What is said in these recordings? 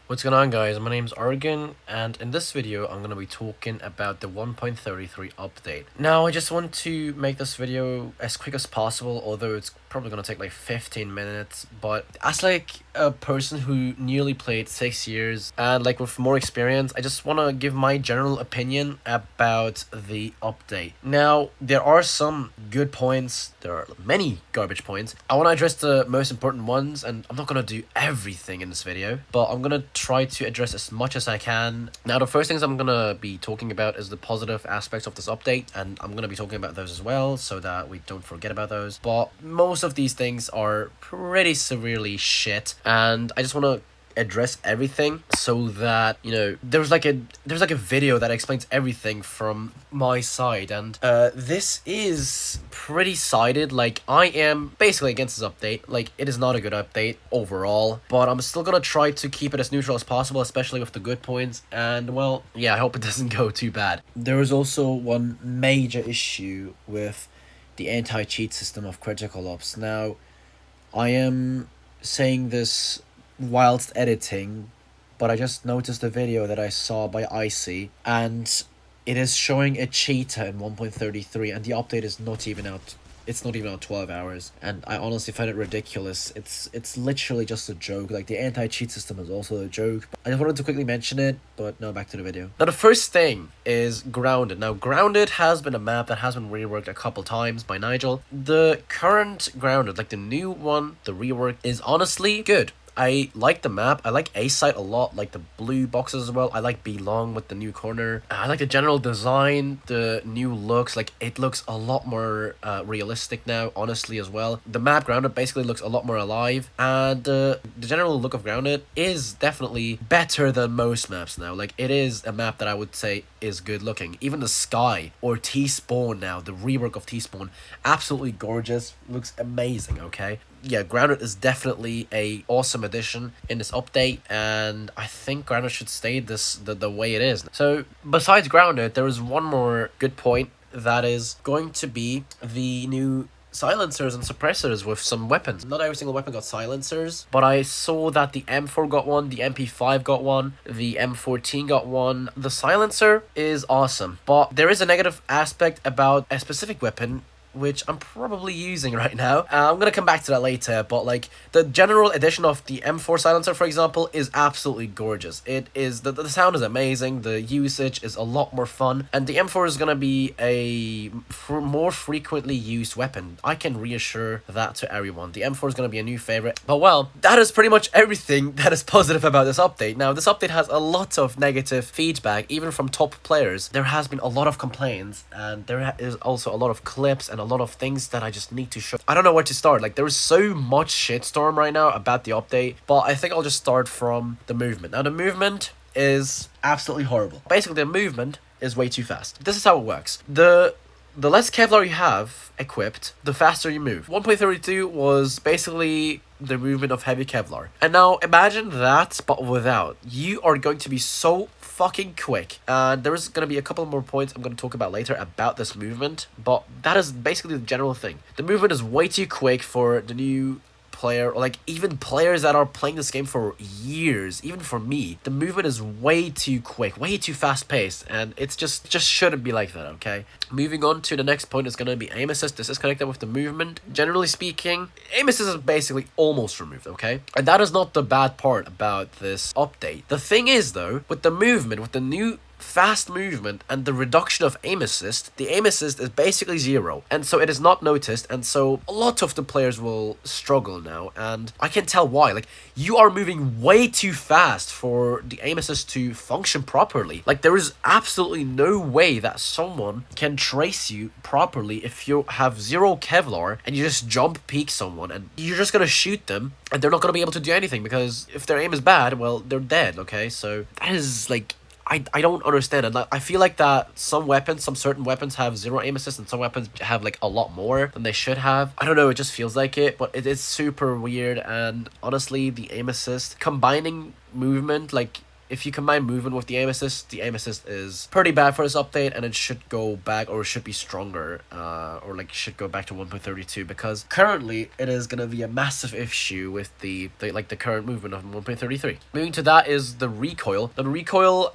What's going on, guys? My name's Argan, and in this video I'm going to be talking about the 1.33 update. Now I just want to make this video as quick as possible, although it's probably going to take like 15 minutes, but as like a person who nearly played 6 years and like with more experience, I just want to give my general opinion about the update. Now there are some good points, there are many garbage points. I want to address the most important ones, and I'm not going to do everything in this video, but I'm going to try to address as much as I can. Now, the first things I'm gonna be talking about is the positive aspects of this update, and I'm gonna be talking about those as well so that we don't forget about those. But most of these things are pretty severely shit, and I just want to address everything so that, you know, there's like a video that explains everything from my side, and this is pretty sided. Like, I am basically against this update. Like, it is not a good update overall, but I'm still gonna try to keep it as neutral as possible, especially with the good points. And well, yeah, I hope it doesn't go too bad. There is also one major issue with the anti-cheat system of critical ops. Now, I am saying this whilst editing, but I just noticed a video that I saw by Icy, and it is showing a cheetah in 1.33, and the update is not even out. It's not even out 12 hours, and I honestly find it ridiculous. It's literally just a joke. Like, the anti-cheat system is also a joke. I just wanted to quickly mention it, but now back to the video. Now, the first thing is Grounded. Now, Grounded has been a map that has been reworked a couple times by Nigel. The current Grounded, like the new one, the rework, is honestly good. I like the map. I like A-site a lot, like the blue boxes as well. I like B-long with the new corner. I like the general design, the new looks. Like, it looks a lot more realistic now, honestly, as well. The map Grounded basically looks a lot more alive, and the general look of Grounded is definitely better than most maps now. Like, it is a map that I would say is good looking. Even the sky or T-Spawn now, the rework of T-Spawn, absolutely gorgeous. Looks amazing, okay? Yeah, Grounded is definitely a awesome addition in this update, and I think Grounded should stay the way it is. So, besides Grounded, there is one more good point, that is going to be the new silencers and suppressors with some weapons. Not every single weapon got silencers, but I saw that the M4 got one, the MP5 got one, the M14 got one. The silencer is awesome, but there is a negative aspect about a specific weapon, which I'm probably using right now. I'm gonna come back to that later, but like, the general edition of the M4 silencer, for example, is absolutely gorgeous. It is, the sound is amazing, the usage is a lot more fun, and the M4 is gonna be a more frequently used weapon. I can reassure that to everyone. The M4 is gonna be a new favorite. But well, that is pretty much everything that is positive about this update. Now, this update has a lot of negative feedback, even from top players. There has been a lot of complaints, and there is also a lot of clips and a lot of things that I just need to show. I don't know where to start. Like, there is so much shitstorm right now about the update, but I think I'll just start from the movement. Now, the movement is absolutely horrible. Basically, the movement is way too fast. This is how it works. The less Kevlar you have equipped, the faster you move. 1.32 was basically the movement of heavy Kevlar. And now imagine that, but without. You are going to be so fucking quick. And there is going to be a couple more points I'm going to talk about later about this movement, but that is basically the general thing. The movement is way too quick for the new player, or like even players that are playing this game for years. Even for me, the movement is way too quick, way too fast paced, and it's just shouldn't be like that, okay? Moving on to the next point is going to be aim assist. This is connected with the movement. Generally speaking, aim assist is basically almost removed, okay? And that is not the bad part about this update. The thing is, though, with the movement, with the new fast movement and the reduction of aim assist, the aim assist is basically zero, and so it is not noticed, and so a lot of the players will struggle now, and I can tell why. Like, you are moving way too fast for the aim assist to function properly. Like, there is absolutely no way that someone can trace you properly if you have zero Kevlar and you just jump peek someone and you're just gonna shoot them, and they're not gonna be able to do anything, because if their aim is bad, well, they're dead, okay? So that is like, I don't understand it. Like, I feel like that some certain weapons have zero aim assist, and some weapons have like a lot more than they should have. I don't know, it just feels like it, but it is super weird. And honestly, the aim assist combining movement, like, if you combine movement with the aim assist is pretty bad for this update, and it should go back, or should be stronger, or like should go back to 1.32, because currently it is gonna be a massive issue with the current movement of 1.33. Moving to that is the recoil. The recoil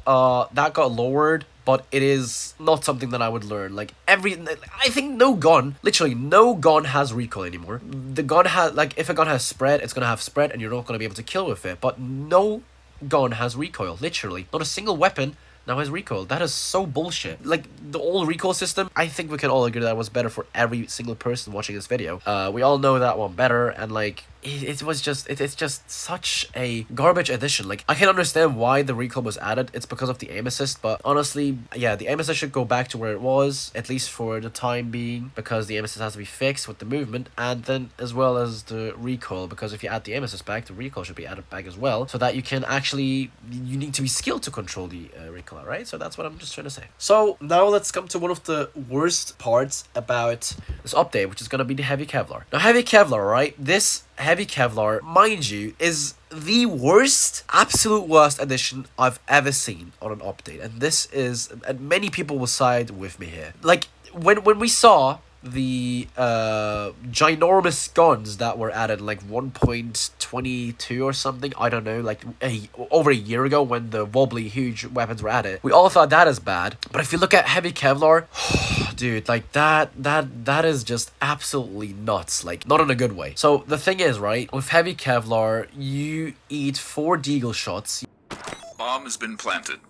that got lowered, but it is not something that I would learn. Like I think literally no gun has recoil anymore. The gun has, like, if a gun has spread, it's gonna have spread, and you're not gonna be able to kill with it. But no gun has recoil, literally. Not a single weapon now has recoil. That is so bullshit. Like, the old recoil system, I think we can all agree that was better for every single person watching this video. We all know that one better, and like, it's just such a garbage addition. Like, I can understand why the recoil was added. It's because of the aim assist, but honestly, yeah, the aim assist should go back to where it was, at least for the time being, because the aim assist has to be fixed with the movement, and then as well as the recoil, because if you add the aim assist back, the recoil should be added back as well, so that you can actually, you need to be skilled to control the recoil, right? So that's what I'm just trying to say. So now let's come to one of the worst parts about this update, which is going to be the heavy Kevlar. Now, heavy Kevlar, right? This heavy Kevlar, mind you, is the absolute worst addition I've ever seen on an update. And this is, and many people will side with me here. Like, when we saw the ginormous guns that were added, like 1.22 or something, I don't know, like over a year ago, when the wobbly huge weapons were added, we all thought that is bad. But if you look at heavy Kevlar, dude, like that is just absolutely nuts, like not in a good way. So the thing is, right, with heavy Kevlar, you eat 4 deagle shots. Bomb has been planted.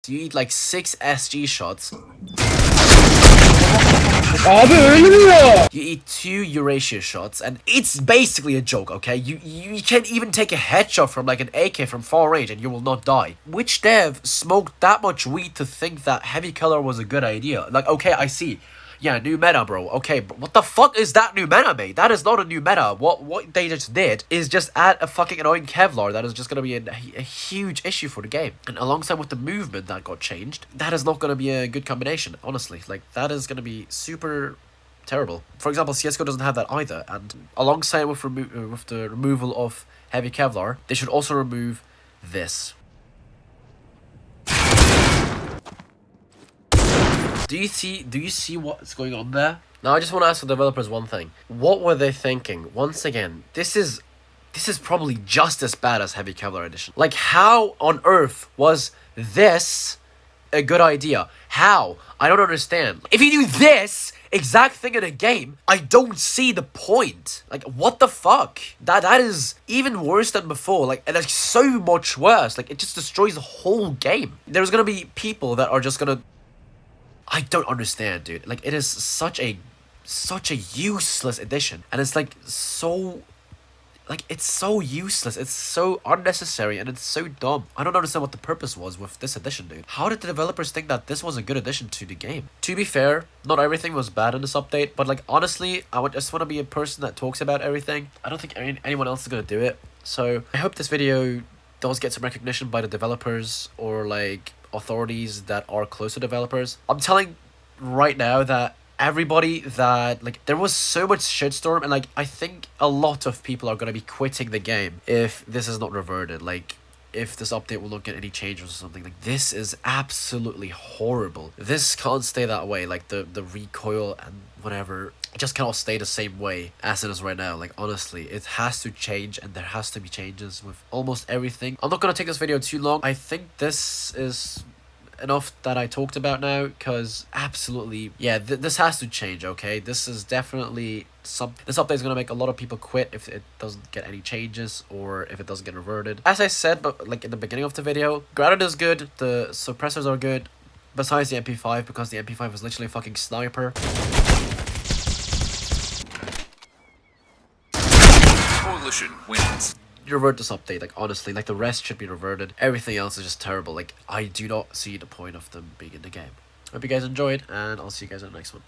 You eat like 6 SG shots. You eat 2 Eurasia shots, and it's basically a joke, okay? You can't even take a headshot from like an AK from far range and you will not die. Which dev smoked that much weed to think that heavy Kevlar was a good idea? Like, okay, I see. Yeah, new meta, bro. Okay, but what the fuck is that new meta, mate? That is not a new meta. What they just did is just add a fucking annoying Kevlar that is just gonna be a huge issue for the game. And alongside with the movement that got changed, that is not gonna be a good combination, honestly. Like, that is gonna be super terrible. For example, CSGO doesn't have that either. And alongside with the removal of heavy Kevlar, they should also remove this. Do you see what's going on there? Now, I just want to ask the developers one thing. What were they thinking? Once again, this is probably just as bad as heavy Kevlar edition. Like, how on earth was this a good idea? How? I don't understand. If you do this exact thing in a game, I don't see the point. Like, what the fuck? That is even worse than before. Like, and it's so much worse. Like, it just destroys the whole game. There's gonna be people that are just gonna, I don't understand, dude. Like, it is such a useless addition, and it's like so, like, it's so useless, it's so unnecessary, and it's so dumb. I don't understand what the purpose was with this addition, dude. How did the developers think that this was a good addition to the game? To be fair, not everything was bad in this update, but like, honestly, I just want to be a person that talks about everything. I don't think anyone else is gonna do it. So I hope this video does get some recognition by the developers, or like authorities that are close to developers. I'm telling right now that everybody that, like, there was so much shitstorm, and like, I think a lot of people are gonna be quitting the game if this is not reverted. Like, if this update will not get any changes or something. Like, this is absolutely horrible. This can't stay that way. Like, the recoil and whatever, it just cannot stay the same way as it is right now. Like, honestly, it has to change, and there has to be changes with almost everything. I'm not gonna take this video too long. I think this is enough that I talked about now, because absolutely, yeah, this has to change, okay? This is definitely this update is gonna make a lot of people quit if it doesn't get any changes, or if it doesn't get reverted. As I said, but like in the beginning of the video, grounded is good, the suppressors are good, besides the MP5, because the MP5 is literally a fucking sniper. Coalition wins. Revert this update, like, honestly, like, the rest should be reverted. Everything else is just terrible. Like, I do not see the point of them being in the game. Hope you guys enjoyed, and I'll see you guys in the next one.